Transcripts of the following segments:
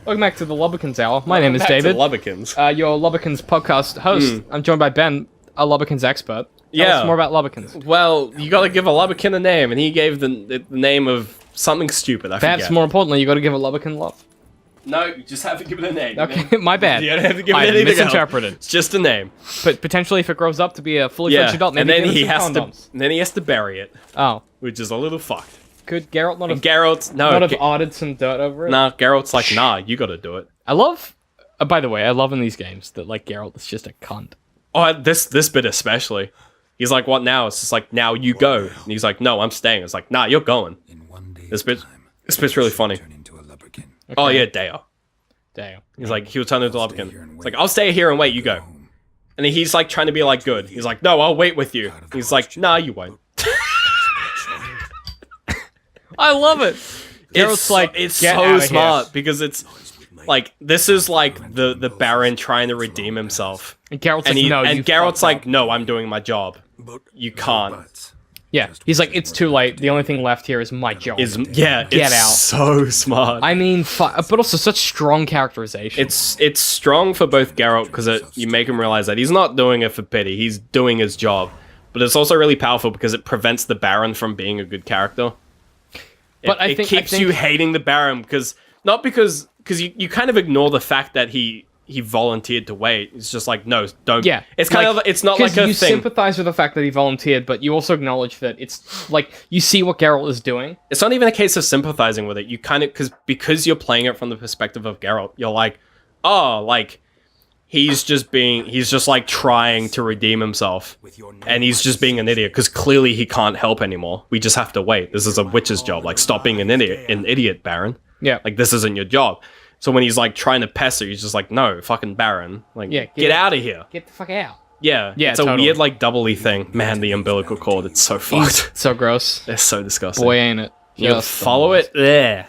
Welcome back to the Lubbikins Hour. My name is Back David. to Lubbikins. Your Lubbikins podcast host. I'm joined by Ben, a Lubbikins expert. Tell us more about Lubbikins. Well, you gotta give a Lubbikin a name, and he gave the name of something stupid, I Perhaps forget. more importantly, you got to give a Lubbikin love. No, you just have to give it a name. Okay, my bad. You don't have to give it I anything misinterpreted. else. It's just a name. But potentially, if it grows up to be a fully fledged adult, and maybe then give it some condoms. then he has to bury it, Oh, which is a little fucked. could Geralt not And have Geralt's not have added some dirt over it? Nah, Geralt's like, nah, you gotta do it. I love. By the way, I love in these games that like Geralt is just a cunt. Oh, this bit especially. He's like, what now? It's just like, now you go. And he's like, no, I'm staying. It's like, nah, you're going. This bit's really funny. Okay. Oh yeah, Deo. Damn. He's like, he'll turn into a Lubbikin. It's like, I'll stay here and wait, you go. And then he's like trying to be like good. He's like, no, I'll wait with you. He's like, nah, you won't. I love it. Geralt's like, it's "Get so outta smart here." because it's like, this is like the Baron trying to redeem himself. And Geralt's And, like, no, you Geralt's fucked like, up. no, I'm doing my job. You can't. Yeah, he's like, it's too late. The only thing left here is my job. Get Get it's out. so smart. I mean, but also such strong characterization. It's strong for both Geralt because you make him realize that he's not doing it for pity. He's doing his job. But it's also really powerful because it prevents the Baron from being a good character. But I it think keeps you hating the Baron because you kind of ignore the fact that he volunteered to wait. It's just like, no, don't. Yeah, It's kind of, it's not like a you thing. sympathize with the fact that he volunteered, but you also acknowledge that it's like you see what Geralt is doing. It's not even a case of sympathizing with it. You kind of, because you're playing it from the perspective of Geralt, you're like, oh, like, he's just like trying to redeem himself. And he's just being an idiot because clearly he can't help anymore. We just have to wait. This is a witch's job. Like, stop being an idiot, Baron. Yeah, Like, this isn't your job. So when he's like trying to pester, he's just like, no, fucking Baron. Like, Yeah, get out of here. get the fuck out. Yeah, Yeah, it's a totally. weird like doubly thing. Man, the umbilical cord, it's so fucked. So gross. It's so disgusting. Boy, ain't it? you Just follow it? Yeah.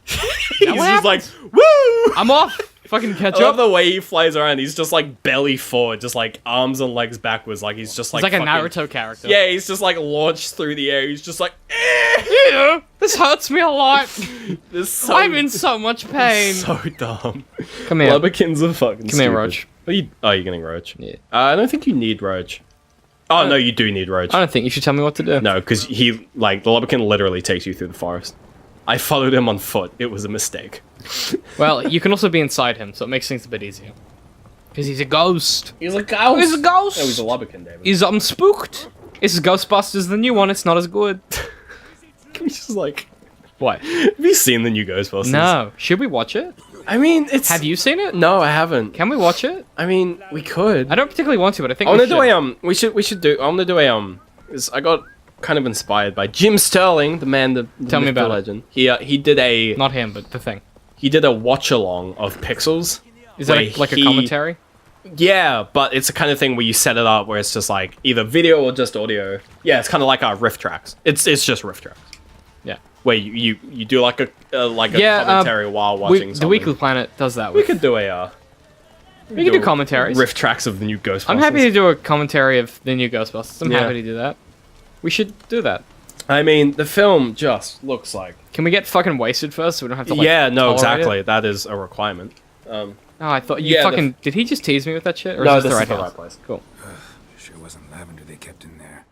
He's what just like, happens? woo! I'm off. Fucking catch I love up. the way he flies around. He's just like belly forward, just like arms and legs backwards. Like he's just like It's like a fucking- Naruto character. Yeah, he's just like launched through the air. He's just like, Yeah, this hurts me a lot. this is so, I'm in so much pain. so dumb. Come here. Lubbikins are fucking Come here, stupid. Roach. You're getting Roach. Yeah. I don't think you need Roach. Oh, no, you do need Roach. I don't think you should tell me what to do. No, because the Lubbikin literally takes you through the forest. I followed him on foot. It was a mistake. Well, you can also be inside him, so it makes things a bit easier. Because he's a ghost. He's a ghost. He's a ghost. No, he's a Lubbikin, David. He's spooked. This is Ghostbusters, the new one. It's not as good. Can we just like... What? Have you seen the new Ghostbusters? No. Should we watch it? I mean, it's... Have you seen it? No, I haven't. Can we watch it? I mean, we could. I don't particularly want to, but I think I we want should. to do a, we should do, I want to do a, 'cause I got kind of inspired by Jim Sterling, the man, the Tell me myth, the about it. legend. He did a... Not him, but the thing. He did a watch-along of Pixels. Is that where like a he- commentary? Yeah, but it's the kind of thing where you set it up where it's just like either video or just audio. Yeah, it's kind of like our riff tracks. It's just riff tracks. Yeah. Where you do like a Yeah, commentary while watching The something. Weekly Planet does that. We With, could do a we could do commentaries. riff tracks of the new Ghostbusters. I'm happy to do a commentary of the new Ghostbusters. I'm Yeah. happy to do that. We should do that. I mean, the film just looks like. Can we get fucking wasted first so we don't have to like Yeah, no, tolerate exactly. it? That is a requirement. Oh, I thought you Yeah, the fucking... Did he just tease me with that shit? Or No, is this this the is right the house? right place. Cool. Sure wasn't lavender they kept in there.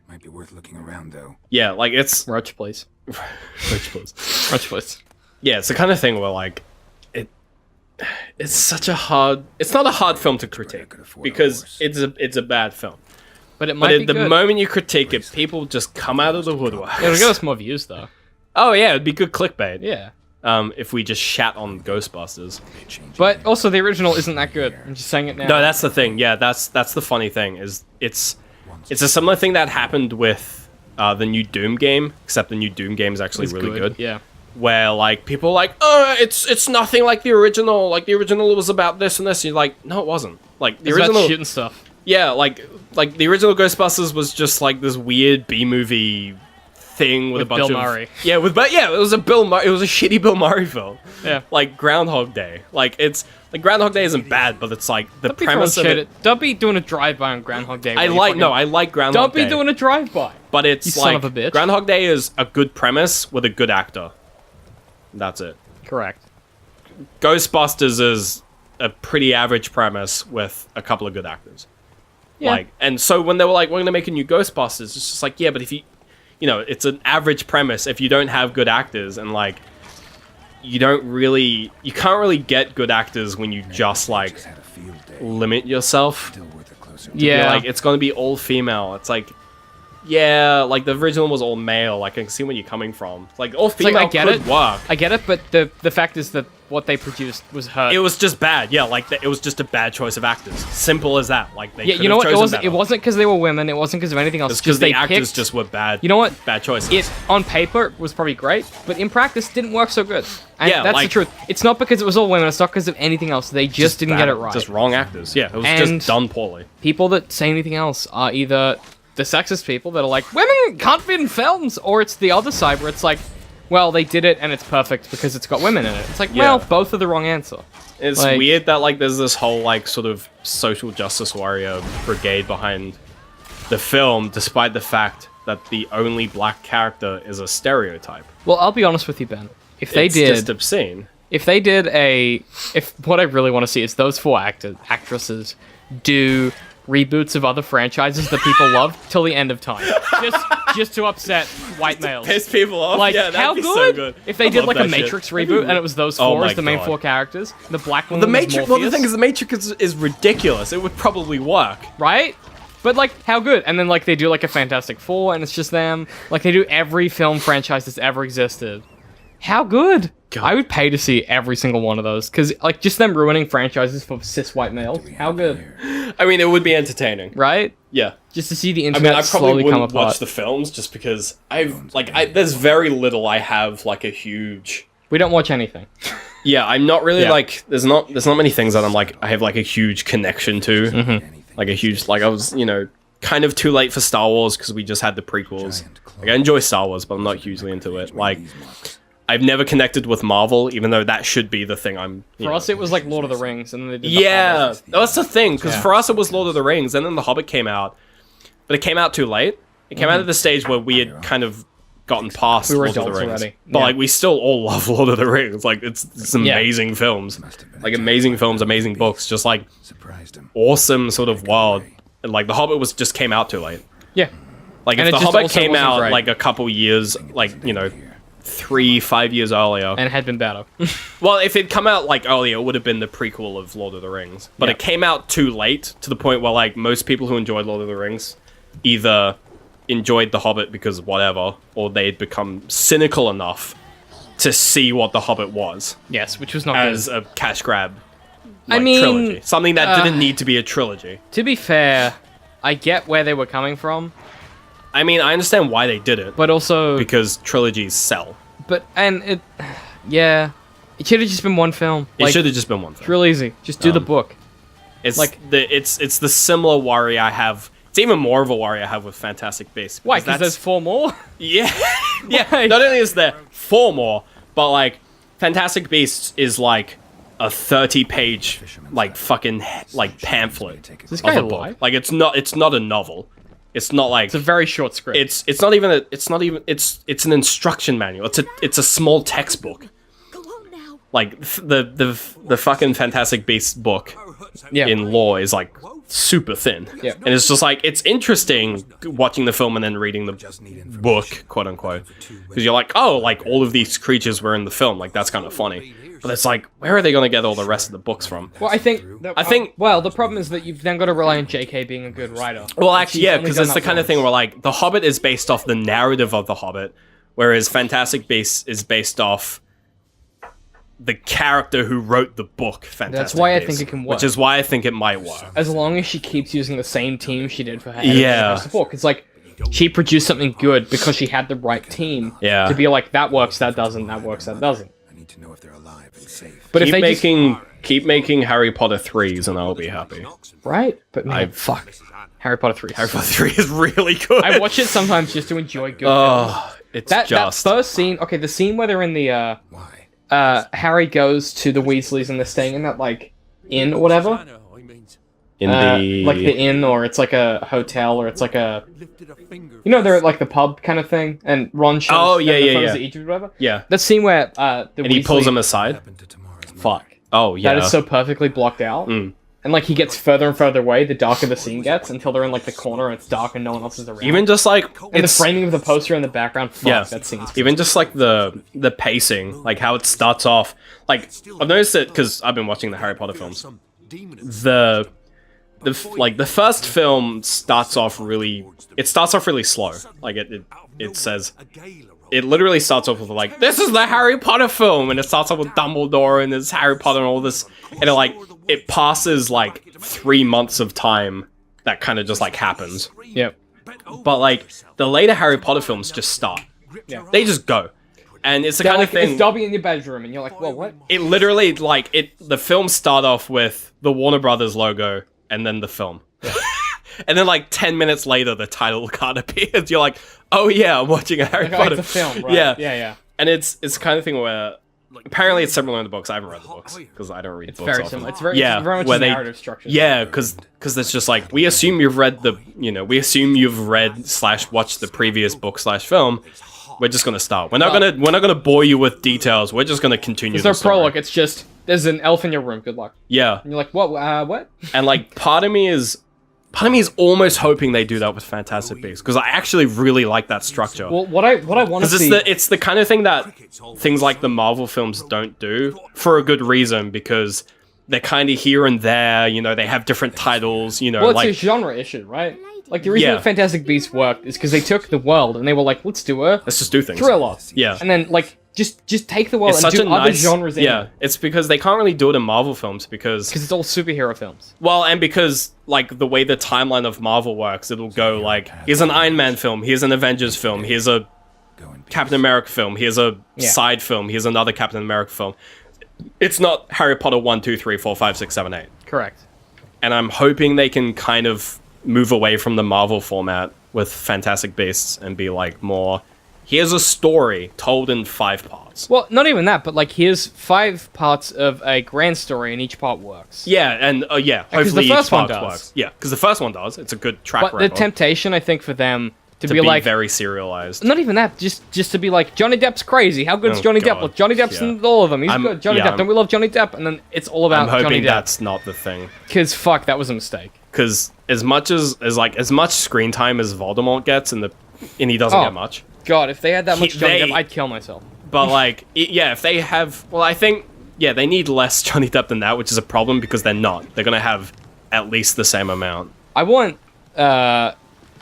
Might be worth looking around though. Yeah, like it's. Roach, please. Which was- Roach, please. Yeah, it's the kind of thing where like it's such a hard. It's not a hard film to critique could afford a because horse. it's a bad film. But it might But be the good. moment you critique it, people just come out of the woodwork. It'll get us more views, though. Oh yeah, it'd be good clickbait. Yeah. If we just shat on Ghostbusters. But also, the original isn't that good. I'm just saying it now. No, that's the thing. Yeah, that's the funny thing is it's a similar thing that happened with the new Doom game, except the new Doom game is actually It's really good. Yeah. Where like people are like, it's nothing like the original. Like the original was about this and this. You're like, no, it wasn't. Like the It's about original, shooting stuff. yeah, like the original Ghostbusters was just like this weird B movie thing with a bunch Bill of Murray. Yeah, it was a Bill Murray. It was a shitty Bill Murray film. Yeah. Like Groundhog Day. Like it's like Groundhog Day isn't bad, but it's like the Don't be premise throwing of shit it. at- Don't be doing a drive-by on Groundhog Day. I like Groundhog Don't Day. be doing a drive-by. But it's You son like of a bitch. Groundhog Day is a good premise with a good actor. That's it. Correct. Ghostbusters is a pretty average premise with a couple of good actors. Yeah. Like, and so when they were like, we're going to make a new Ghostbusters, it's just like, yeah, but if you know, it's an average premise. If you don't have good actors and like, you can't really get good actors when you just like limit yourself. Yeah. Like, it's going to be all female. It's like, yeah, like the original was all male. Like, I can see where you're coming from. Like, all female like, I get could it. work. I get it, but the fact is that what they produced was hurt. It was just bad. Yeah, like it was just a bad choice of actors. Simple as that. Like, they you know what? It wasn't because they were women. It wasn't because of anything else. It's because the actors picked, just were bad. You know what? Bad choices. It on paper was probably great, but in practice didn't work so good. And Yeah, that's like- the truth. It's not because it was all women. It's not because of anything else. They just didn't get it right. Just wrong actors. Yeah, it was And- just done poorly. People that say anything else are either the sexist people that are like, women can't be in films, or it's the other side where it's like, well, they did it and it's perfect because it's got women in it. It's like, well, both are the wrong answer. It's Like- weird that like there's this whole like sort of social justice warrior brigade behind the film, despite the fact that the only black character is a stereotype. Well, I'll be honest with you, Ben. If they It's did, just obscene. if what I really want to see is those four actresses do reboots of other franchises that people love till the end of time, just to upset white males. Piss people off. Like, yeah, that'd how be good? so good. If they I did love like a that shit. Matrix reboot and it was those Oh four my as the main God. four characters, the black one The was Matrix. Well, the Morpheus, thing is, the Matrix is ridiculous. It would probably work. right? But like, how good? And then like they do like a Fantastic Four and it's just them. Like they do every film franchise that's ever existed. How good? God. I would pay to see every single one of those because like just them ruining franchises for cis white males. How good, I mean, it would be entertaining. right? Yeah. Just to see the I internet mean, I probably slowly come wouldn't apart. watch the films just because there's very little I have like a huge. We don't watch anything. Yeah, I'm not really Yeah. like. There's not many things that I'm like. I have like a huge connection to. Mm-hmm. Like a huge. Like I was, kind of too late for Star Wars because we just had the prequels. Like I enjoy Star Wars, but I'm not hugely into it. Like I've never connected with Marvel, even though that should be the thing I'm. For us, it was like Lord of the Rings, and then they did. The Yeah, Hobbit. that's the thing. Because Yeah. for us, it was Lord of the Rings, and then The Hobbit came out, but it came out too late. It came out at the stage where we had kind of gotten past We were Lord of the adults Rings, already. but Yeah. like we still all love Lord of the Rings. Like it's amazing films, like amazing films, amazing books, just like Surprised him. awesome sort of world. And like The Hobbit was just came out too late. Yeah. Like And if it The just Hobbit also came wasn't out great. like a couple years, like 3-5 years earlier. And it had been better. Well, if it'd come out like earlier, it would have been the prequel of Lord of the Rings. But Yeah. it came out too late to the point where like most people who enjoyed Lord of the Rings either enjoyed The Hobbit because whatever, or they'd become cynical enough to see what The Hobbit was Yes, which was not as good. a cash grab. I mean, trilogy. Something that didn't need to be a trilogy. To be fair, I get where they were coming from, I mean, I understand why they did it, but also, because trilogies sell. yeah, it should have just been one film. It Like, should have just been one thing. it's real easy. Just do the book. It's like- it's the similar worry I have. It's even more of a worry I have with Fantastic Beasts. Why? Because there's 4 more. Yeah, yeah. Why? Not only is there 4 more, but like Fantastic Beasts is like a 30-page like fucking like pamphlet Is this of guy a book. alive? Like it's not a novel. It's not like It's a very short script. it's an instruction manual. It's a small textbook. Like the fucking Fantastic Beasts book yeah. in lore is like super thin. Yeah. And it's just like, it's interesting watching the film and then reading the book, quote unquote. Because you're like, oh, like all of these creatures were in the film. Like that's kind of funny. But it's like, where are they going to get all the rest of the books from? Well, I think. Well, the problem is that you've then got to rely on J.K. being a good writer. Well, actually, yeah, only because done it's the that kind of once. thing where like The Hobbit is based off the narrative of The Hobbit, whereas Fantastic Beasts is based off the character who wrote the book. Fantastic That's why I Beasts, think it can work. Which is why I think it might work. As long as she keeps using the same team she did for her Yeah. book, it's like she produced something good because she had the right team. Yeah. To be like, that works, that doesn't, that works, that doesn't. I need to know if they're alive and safe. But if they Keep making Harry Potter 3s and I'll be happy. right, but man, Fuck. Harry Potter 3. Harry Potter 3 is really good. I watch it sometimes just to enjoy good films. Oh, it's That just... first scene, okay, the scene where they're in the Why? Harry goes to the Weasleys and they're staying in that like inn or whatever. in the... Like the inn, or it's like a hotel, or it's like a, you know, they're at like the pub kind of thing, and Ron shows Oh, them yeah, the yeah, photos yeah. of Egypt or whatever. Yeah. That scene where the And he pulls Weasley- him aside. Happened to tomorrow's fuck. Oh yeah. That is so perfectly blocked out. And like he gets further and further away, the darker the scene gets until they're in like the corner and it's dark and no one else is around. Even just like and the framing of the poster in the background, fuck, yeah, that scene's even just like the pacing, like how it starts off. Like I've noticed it because I've been watching the Harry Potter films. The first film starts off really. It starts off really slow. Like it says. It literally starts off with like, this is the Harry Potter film, and it starts off with Dumbledore and there's Harry Potter and all this, and it passes like 3 months of time that kind of just like happens. Yep. But like the later Harry Potter films just start. Yeah. They just go. And it's the They're kind like, of thing. it's Dobby in your bedroom, and you're like, well, what? It literally like the films start off with the Warner Brothers logo and then the film. Yeah. And then like 10 minutes later the title card appears. You're like, oh yeah, I'm watching a Harry Potter. It's a film, right? Yeah. Yeah. And it's the kind of thing where apparently it's similar in the books. I haven't read the books because I don't read books. Very often. similar. It's very much where a narrative structure. Yeah, because it's just like we assume you've read / watched the previous book / film. We're just gonna start. We're not gonna bore you with details. We're just gonna continue. There's no prologue. It's just there's an elf in your room. Good luck. Yeah. And you're like, what? What? And like part of me is almost hoping they do that with Fantastic Beasts because I actually really like that structure. Well, what I want to see. It's the kind of thing that things like the Marvel films don't do for a good reason because they're kind of here and there. You know, they have different titles. You know, Well, it's like a genre issue, right? Like the reason Yeah. that Fantastic Beasts worked is because they took the world and they were like, let's do a let's just do things. thriller. Yeah. And then like just take the world It's and such do a other nice genres in yeah. it. It's because they can't really do it in Marvel films because Because it's all superhero films. well, and because like the way the timeline of Marvel works, it'll go like here's an Iron Man film, here's an Avengers film, here's a Captain America film, here's a side film, here's another Captain America film. It's not Harry Potter 1, 2, 3, 4, 5, 6, 7, 8. Correct. And I'm hoping they can kind of move away from the Marvel format with Fantastic Beasts and be like more here's a story told in 5 parts. Well, not even that, but like here's 5 parts of a grand story and each part works. Yeah, and hopefully the first each one part does. works. Yeah, because the first one does. It's a good track But record. the temptation, I think, for them to to be be like, very serialized. not even that, just to be like, Johnny Depp's crazy. How good is Oh, Johnny Depp? God. Look, Johnny Depp's Yeah. in all of them. He's I'm- good. Johnny yeah, Depp. Don't we love Johnny Depp? And then it's all about I'm hoping Johnny Depp. that's not the thing. Because fuck, that was a mistake. Because as much screen time as Voldemort gets, and he doesn't Oh. get much. God, if they had that much Johnny they- Depp, I'd kill myself. But like, if they have, well, I think they need less Johnny Depp than that, which is a problem because they're not. They're gonna have at least the same amount. I want.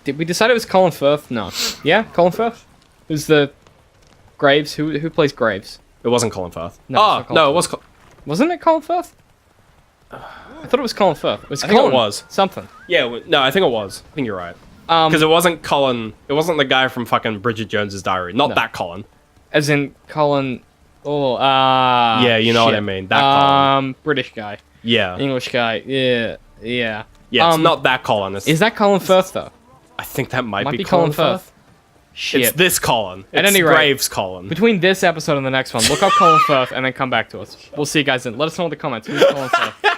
Did we decide it was Colin Firth? No. Yeah, Colin Firth. Who's the Graves? Who plays Graves? It wasn't Colin Firth. No, it's not Colin no, Firth. it was. Wasn't it Colin Firth? I thought it was Colin Firth. It was I think it Colin was. something. No, I think it was. I think you're right. Because it wasn't Colin. It wasn't the guy from fucking Bridget Jones's Diary. Not that Colin. As in Colin. Oh, Yeah, you know what I mean. That Colin. British guy, Yeah. English guy. Yeah. Yeah, it's not that Colin. It's, Is that Colin Firth though? I think that might Might be be Colin Firth. It's Shit. this Colin. At It's any rate, Graves Colin. Between this episode and the next one, look up Colin Firth and then come back to us. We'll see you guys then. Let us know in the comments. Who's Colin Firth?